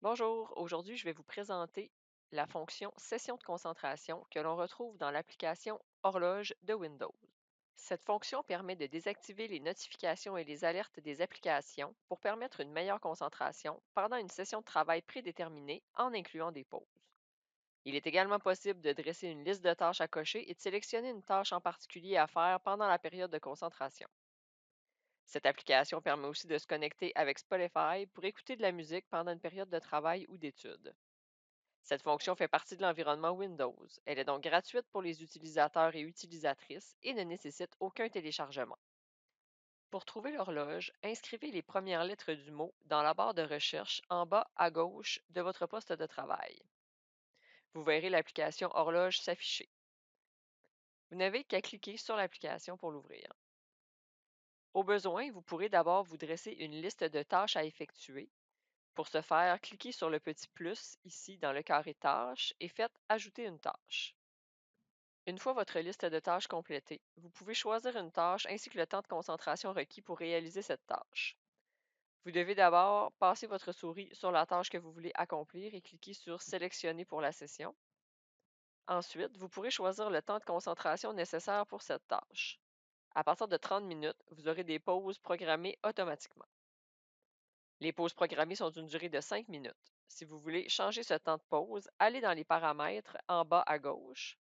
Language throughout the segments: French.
Bonjour, aujourd'hui je vais vous présenter la fonction session de concentration que l'on retrouve dans l'application Horloge de Windows. Cette fonction permet de désactiver les notifications et les alertes des applications pour permettre une meilleure concentration pendant une session de travail prédéterminée en incluant des pauses. Il est également possible de dresser une liste de tâches à cocher et de sélectionner une tâche en particulier à faire pendant la période de concentration. Cette application permet aussi de se connecter avec Spotify pour écouter de la musique pendant une période de travail ou d'études. Cette fonction fait partie de l'environnement Windows. Elle est donc gratuite pour les utilisateurs et utilisatrices et ne nécessite aucun téléchargement. Pour trouver l'horloge, inscrivez les premières lettres du mot dans la barre de recherche en bas à gauche de votre poste de travail. Vous verrez l'application Horloge s'afficher. Vous n'avez qu'à cliquer sur l'application pour l'ouvrir. Au besoin, vous pourrez d'abord vous dresser une liste de tâches à effectuer. Pour ce faire, cliquez sur le petit plus ici dans le carré tâches et faites Ajouter une tâche. Une fois votre liste de tâches complétée, vous pouvez choisir une tâche ainsi que le temps de concentration requis pour réaliser cette tâche. Vous devez d'abord passer votre souris sur la tâche que vous voulez accomplir et cliquer sur Sélectionner pour la session. Ensuite, vous pourrez choisir le temps de concentration nécessaire pour cette tâche. À partir de 30 minutes, vous aurez des pauses programmées automatiquement. Les pauses programmées sont d'une durée de 5 minutes. Si vous voulez changer ce temps de pause, allez dans les paramètres en bas à gauche.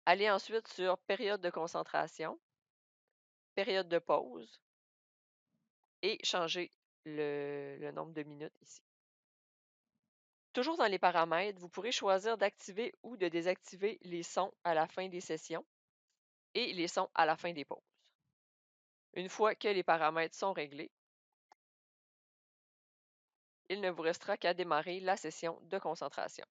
Allez ensuite sur Période de concentration, Période de pause et changez le nombre de minutes ici. Toujours dans les paramètres, vous pourrez choisir d'activer ou de désactiver les sons à la fin des sessions et les sons à la fin des pauses. Une fois que les paramètres sont réglés, il ne vous restera qu'à démarrer la session de concentration.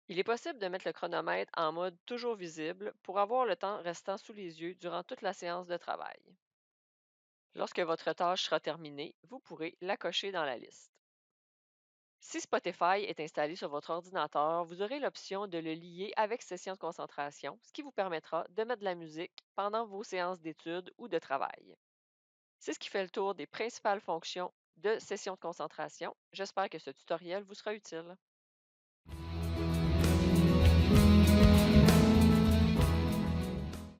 Il est possible de mettre le chronomètre en mode toujours visible pour avoir le temps restant sous les yeux durant toute la séance de travail. Lorsque votre tâche sera terminée, vous pourrez la cocher dans la liste. Si Spotify est installé sur votre ordinateur, vous aurez l'option de le lier avec Session de concentration, ce qui vous permettra de mettre de la musique pendant vos séances d'études ou de travail. C'est ce qui fait le tour des principales fonctions de Session de concentration. J'espère que ce tutoriel vous sera utile.